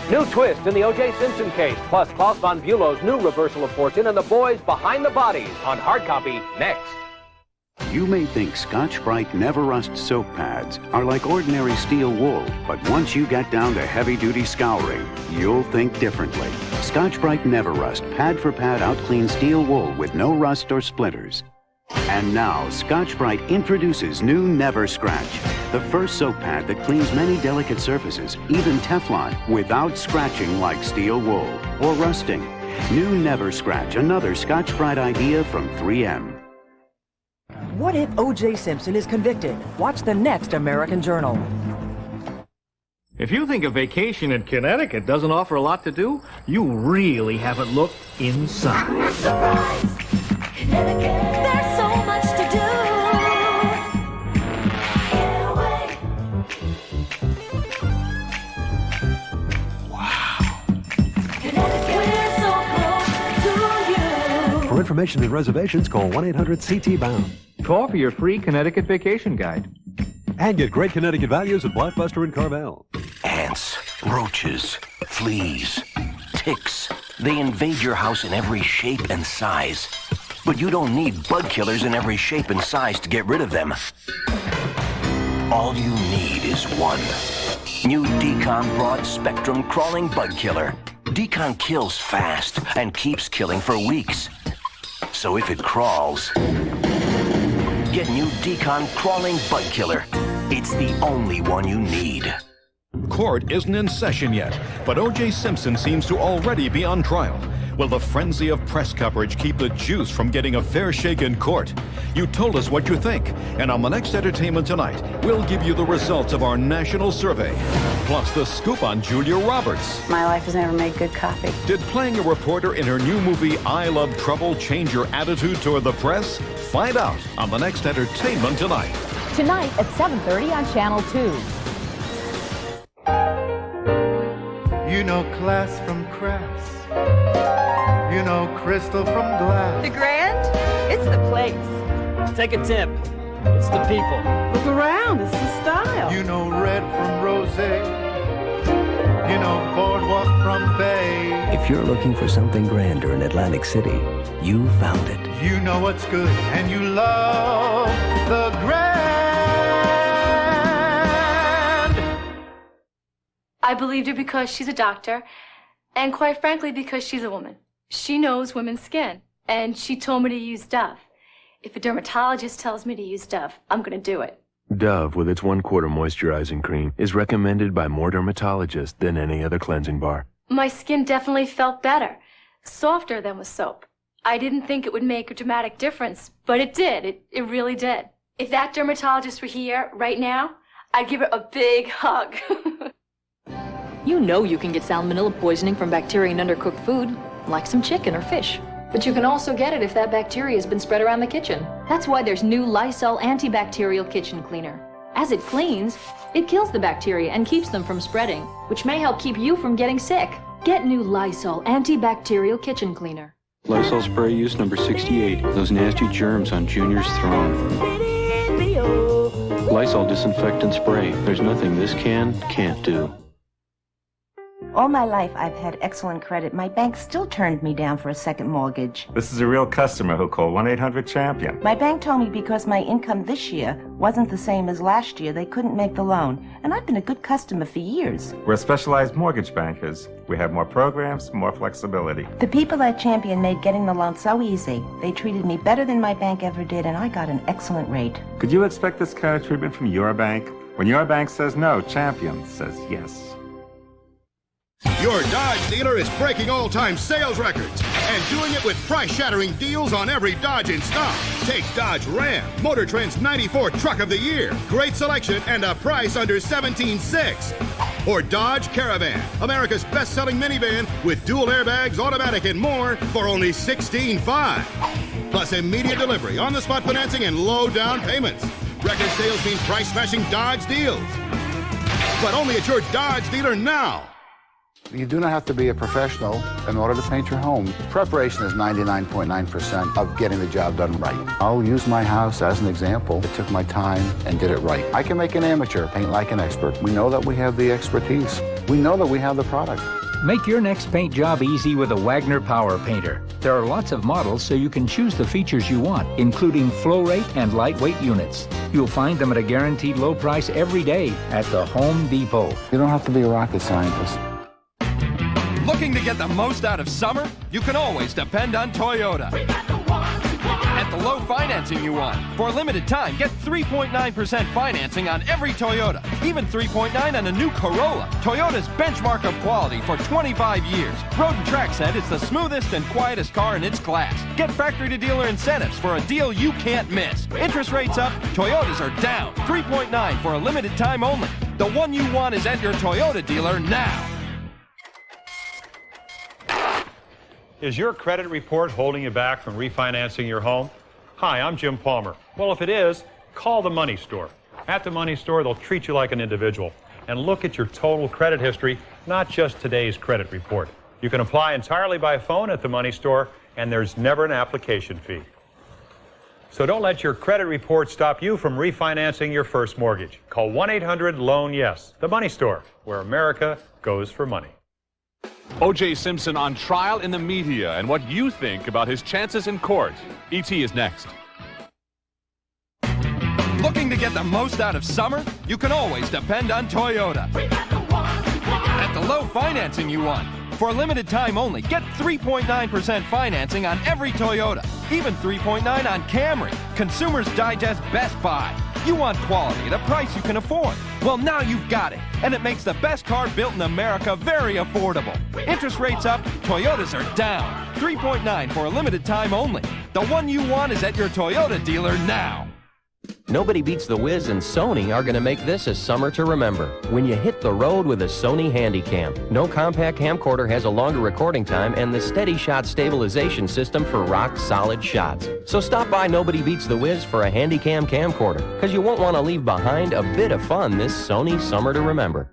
New twist in the O.J. Simpson case, plus Klaus von Bülow's new reversal of fortune and the boys behind the bodies on hard copy next. You may think Scotch-Brite Never Rust soap pads are like ordinary steel wool, but once you get down to heavy-duty scouring, you'll think differently. Scotch-Brite Never Rust pad for pad out-clean steel wool with no rust or splinters. And now, Scotch-Brite introduces new Never Scratch, the first soap pad that cleans many delicate surfaces, even Teflon, without scratching like steel wool or rusting. New Never Scratch, another Scotch-Brite idea from 3M. What if O.J. Simpson is convicted? Watch the next American Journal. If you think a vacation in Connecticut doesn't offer a lot to do, you really haven't looked inside. Surprise! Connecticut! There's so much to do! Get away! Wow! Connecticut, we're so close to you! For information and reservations, call 1-800-CT-BOUND. Call for your free Connecticut vacation guide. And get great Connecticut values at Blockbuster and Carvel. Ants, roaches, fleas, ticks. They invade your house in every shape and size. But you don't need bug killers in every shape and size to get rid of them. All you need is one. New Decon Broad Spectrum Crawling Bug Killer. Decon kills fast and keeps killing for weeks. So if it crawls, get new Decon Crawling Bug Killer. It's the only one you need. Court isn't in session yet, but O.J. Simpson seems to already be on trial. Will the frenzy of press coverage keep the juice from getting a fair shake in court? You told us what you think, and on the next Entertainment Tonight, we'll give you the results of our national survey. Plus the scoop on Julia Roberts. My life has never made good copy. Did playing a reporter in her new movie I Love Trouble change your attitude toward the press? Find out on the next Entertainment Tonight. Tonight at 7:30 on Channel 2. You know class from crass. You know crystal from glass. The Grand? It's the place. Take a tip. It's the people. Look around. It's the style. You know red from rosé. You know boardwalk from bay. If you're looking for something grander in Atlantic City, you found it. You know what's good and you love the Grand. I believed her because she's a doctor, and quite frankly, because she's a woman. She knows women's skin, and she told me to use Dove. If a dermatologist tells me to use Dove, I'm going to do it. Dove, with its 1/4 moisturizing cream, is recommended by more dermatologists than any other cleansing bar. My skin definitely felt better, softer than with soap. I didn't think it would make a dramatic difference, but it did. It really did. If that dermatologist were here right now, I'd give her a big hug. You know you can get salmonella poisoning from bacteria in undercooked food, like some chicken or fish. But you can also get it if that bacteria has been spread around the kitchen. That's why there's new Lysol antibacterial kitchen cleaner. As it cleans, it kills the bacteria and keeps them from spreading, which may help keep you from getting sick. Get new Lysol antibacterial kitchen cleaner. Lysol spray use number 68. Those nasty germs on Junior's throne. Lysol disinfectant spray. There's nothing this can't do. All my life, I've had excellent credit. My bank still turned me down for a second mortgage. This is a real customer who called 1-800-CHAMPION. My bank told me because my income this year wasn't the same as last year, they couldn't make the loan. And I've been a good customer for years. We're specialized mortgage bankers. We have more programs, more flexibility. The people at Champion made getting the loan so easy. They treated me better than my bank ever did, and I got an excellent rate. Could you expect this kind of treatment from your bank? When your bank says no, Champion says yes. Your Dodge dealer is breaking all-time sales records and doing it with price-shattering deals on every Dodge in stock. Take Dodge Ram, Motor Trend's 94 Truck of the Year. Great selection and a price under $17,600. Or Dodge Caravan, America's best-selling minivan with dual airbags, automatic, and more for only $16,500. Plus immediate delivery, on-the-spot financing, and low down payments. Record sales mean price-smashing Dodge deals. But only at your Dodge dealer now. You do not have to be a professional in order to paint your home. Preparation is 99.9% of getting the job done right. I'll use my house as an example. I took my time and did it right. I can make an amateur paint like an expert. We know that we have the expertise. We know that we have the product. Make your next paint job easy with a Wagner Power Painter. There are lots of models so you can choose the features you want, including flow rate and lightweight units. You'll find them at a guaranteed low price every day at the Home Depot. You don't have to be a rocket scientist. Looking to get the most out of summer? You can always depend on Toyota. At the low financing you want. For a limited time, get 3.9% financing on every Toyota. Even 3.9% on a new Corolla. Toyota's benchmark of quality for 25 years. Road and Track said it's the smoothest and quietest car in its class. Get factory to dealer incentives for a deal you can't miss. Interest rates up, Toyotas are down. 3.9% for a limited time only. The one you want is at your Toyota dealer now. Is your credit report holding you back from refinancing your home? Hi, I'm Jim Palmer. Well, if it is, call the Money Store. At the Money Store, they'll treat you like an individual and look at your total credit history, not just today's credit report. You can apply entirely by phone at the Money Store, and there's never an application fee. So don't let your credit report stop you from refinancing your first mortgage. Call 1-800-LOAN-YES, the Money Store, where America goes for money. O.J. Simpson on trial in the media and what you think about his chances in court. E.T. is next. Looking to get the most out of summer? You can always depend on Toyota. At the low financing you want. For a limited time only, get 3.9% financing on every Toyota. Even 3.9% on Camry. Consumers Digest Best Buy. You want quality at a price you can afford. Well, now you've got it. And it makes the best car built in America very affordable. Interest rates up, Toyotas are down. 3.9% for a limited time only. The one you want is at your Toyota dealer now. Nobody Beats the Wiz and Sony are going to make this a summer to remember. When you hit the road with a Sony Handycam. No compact camcorder has a longer recording time and the Steady Shot stabilization system for rock-solid shots. So stop by Nobody Beats the Wiz for a Handycam camcorder, because you won't want to leave behind a bit of fun this Sony summer to remember.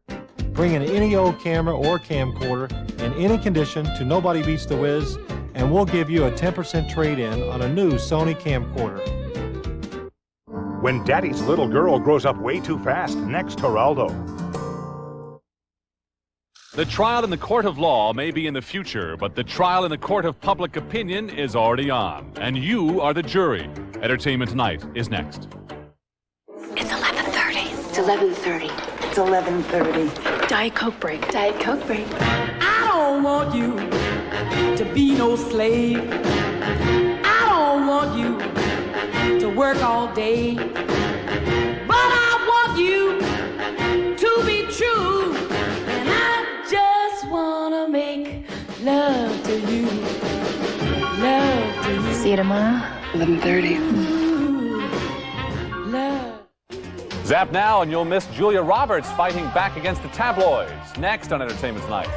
Bring in any old camera or camcorder in any condition to Nobody Beats the Wiz, and we'll give you a 10% trade-in on a new Sony camcorder. When Daddy's little girl grows up way too fast, next Geraldo. The trial in the court of law may be in the future, but the trial in the court of public opinion is already on. And you are the jury. Entertainment Tonight is next. It's 11:30. It's 11:30. It's 11:30. Diet Coke break. Diet Coke break. I don't want you to be no slave. I don't want you to work all day. But I want you to be true. And I just want to make love to you. Love to you. See you tomorrow, 11:30. Love. Zap now and you'll miss Julia Roberts fighting back against the tabloids. Next on Entertainment Tonight.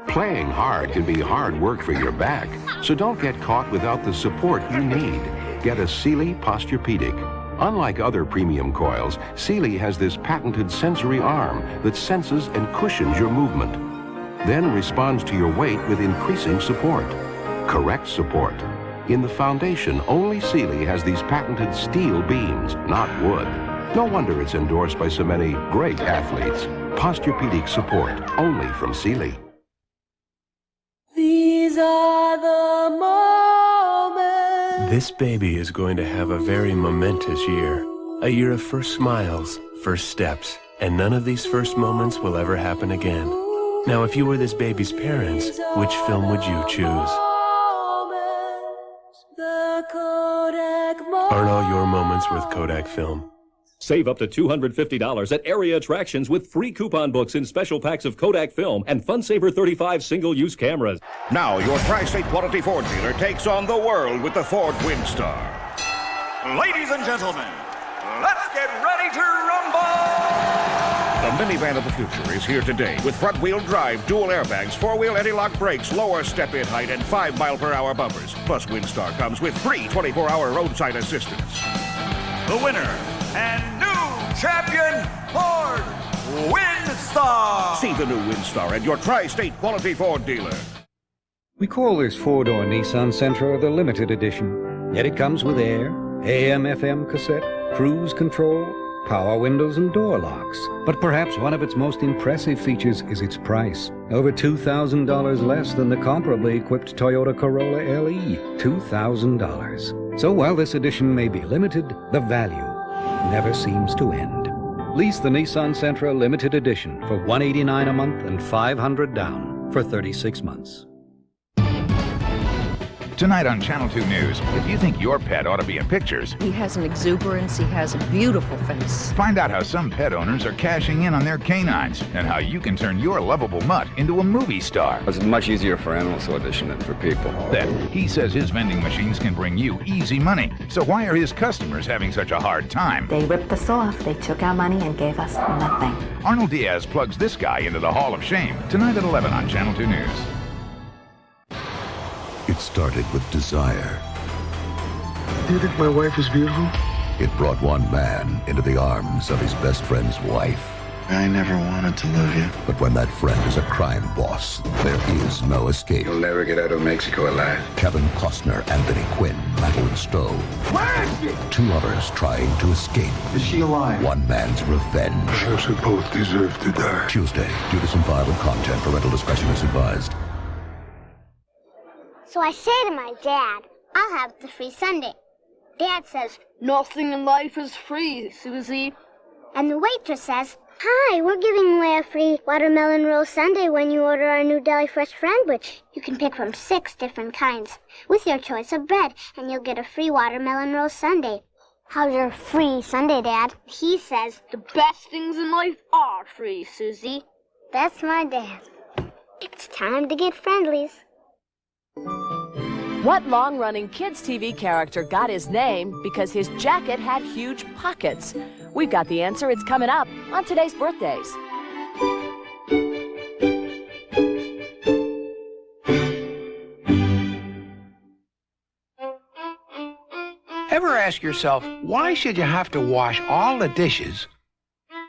Playing hard can be hard work for your back, so don't get caught without the support you need. Get a Sealy Posturepedic. Unlike other premium coils, Sealy has this patented sensory arm that senses and cushions your movement, then responds to your weight with increasing support. Correct support. In the foundation, only Sealy has these patented steel beams, not wood. No wonder it's endorsed by so many great athletes. Posturepedic support, only from Sealy. These are the moments. This baby is going to have a very momentous year. A year of first smiles, first steps, and none of these first moments will ever happen again. Now, if you were this baby's parents, which film would you choose? Aren't all your moments worth Kodak film? Save up to $250 at area attractions with free coupon books in special packs of Kodak film and FunSaver 35 single-use cameras. Now your Tri-State Quality Ford dealer takes on the world with the Ford Windstar. Ladies and gentlemen, let's get ready to rumble! The minivan of the future is here today with front-wheel drive, dual airbags, four-wheel anti-lock brakes, lower step-in height, and 5-mile-per-hour bumpers. Plus, Windstar comes with free 24-hour roadside assistance. The winner and new champion, Ford WinStar! See the new WinStar at your Tri-State Quality Ford dealer. We call this four-door Nissan Sentra the limited edition. Yet it comes with air, AM/FM cassette, cruise control, power windows and door locks. But perhaps one of its most impressive features is its price. Over $2,000 less than the comparably equipped Toyota Corolla LE. $2,000. So while this edition may be limited, the value never seems to end. Lease the Nissan Sentra limited edition for $189 a month and $500 down for 36 months. Tonight on Channel 2 News, if you think your pet ought to be in pictures, He has an exuberance, he has a beautiful face. find out how some pet owners are cashing in on their canines and how you can turn your lovable mutt into a movie star. It's much easier for animals to audition than for people. Then, he says his vending machines can bring you easy money. So why are his customers having such a hard time? They ripped us off. They took our money and gave us nothing. Arnold Diaz plugs this guy into the Hall of Shame. Tonight at 11 on Channel 2 News. It started with desire. Do you think my wife is beautiful? It brought one man into the arms of his best friend's wife. I never wanted to love you. But when that friend is a crime boss, there is no escape. You'll never get out of Mexico alive. Kevin Costner, Anthony Quinn, Madeline Stowe. Where is she? Two lovers trying to escape. Is she alive? One man's revenge. Perhaps we both deserve to die. Tuesday, due to some violent content, parental discretion is advised. So I say to my dad, I'll have the free sundae. Dad says, nothing in life is free, Susie. And the waitress says, hi, we're giving away a free watermelon roll sundae when you order our new Deli Fresh Friendwich. You can pick from 6 different kinds with your choice of bread, and you'll get a free watermelon roll sundae. How's your free sundae, Dad? He says, the best things in life are free, Susie. That's my dad. It's time to get friendlies. What long-running kids' TV character got his name because his jacket had huge pockets? We've got the answer. It's coming up on today's birthdays. Ever ask yourself, why should you have to wash all the dishes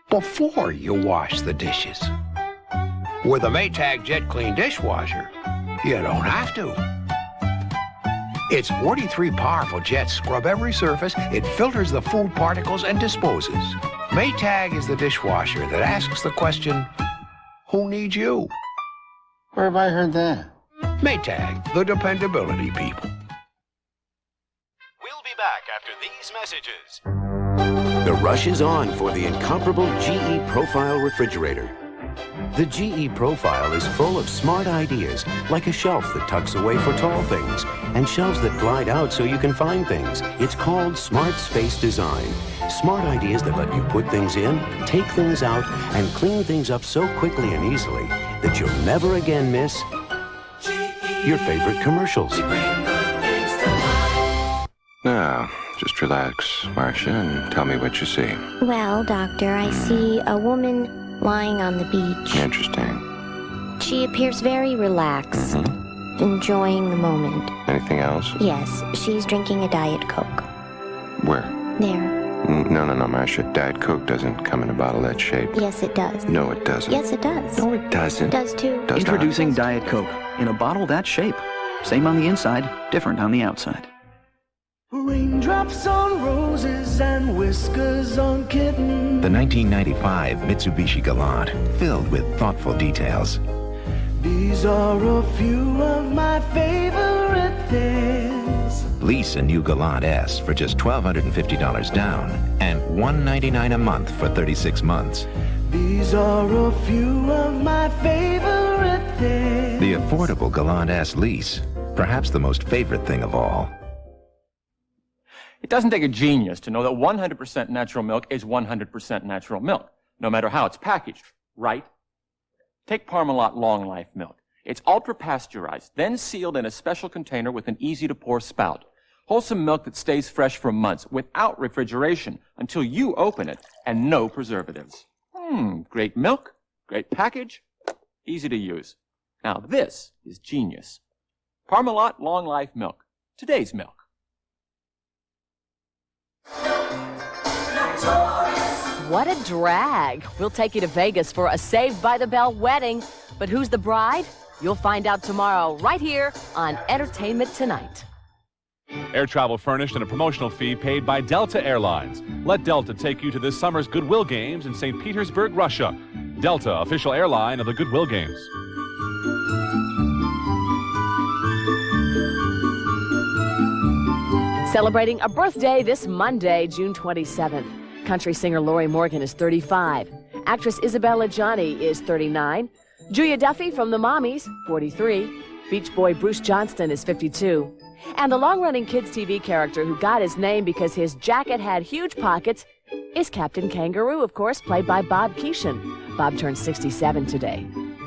before you wash the dishes? With a Maytag Jet Clean dishwasher, you don't have to. Its 43 powerful jets scrub every surface, it filters the food particles and disposes. Maytag is the dishwasher that asks the question, who needs you? Where have I heard that? Maytag, the dependability people. We'll be back after these messages. The rush is on for the incomparable GE Profile refrigerator. The GE Profile is full of smart ideas, like a shelf that tucks away for tall things, and shelves that glide out so you can find things. It's called Smart Space Design. Smart ideas that let you put things in, take things out, and clean things up so quickly and easily that you'll never again miss your favorite commercials. Now, just relax, Marcia, and tell me what you see. Well, Doctor, I see a woman lying on the beach. Interesting. She appears very relaxed, enjoying the moment. Anything else? Yes, she's drinking a Diet Coke. Where? There. No, Marcia. Diet Coke doesn't come in a bottle that shape. Yes, it does. No, it doesn't. Yes, it does. No, it doesn't. It does too. Does Introducing Diet Coke in a bottle that shape. Same on the inside, different on the outside. Raindrops on roses and whiskers on kittens. The 1995 Mitsubishi Galant, filled with thoughtful details. These are a few of my favorite things. Lease a new Galant S for just $1,250 down and $199 a month for 36 months. These are a few of my favorite things. The affordable Galant S lease, perhaps the most favorite thing of all. It doesn't take a genius to know that 100% natural milk is 100% natural milk, no matter how it's packaged, right? Take Parmalat Long Life milk. It's ultra-pasteurized, then sealed in a special container with an easy-to-pour spout. Wholesome milk that stays fresh for months without refrigeration until you open it, and no preservatives. Great milk, great package, easy to use. Now this is genius. Parmalat Long Life milk, today's milk. what a drag. We'll take you to Vegas for a Saved by the Bell wedding. But who's the bride? You'll find out tomorrow right here on Entertainment Tonight. Air travel furnished and a promotional fee paid by Delta Airlines. Let Delta take you to this summer's Goodwill Games in St. Petersburg, Russia. Delta, official airline of the Goodwill Games. Celebrating a birthday this Monday, June 27th. Country singer Lori Morgan is 35. Actress Isabella Adjani is 39. Julia Duffy from the Mommies, 43. Beach Boy Bruce Johnston is 52. And the long-running kids' TV character who got his name because his jacket had huge pockets is Captain Kangaroo, of course, played by Bob Keeshan. Bob turned 67 today.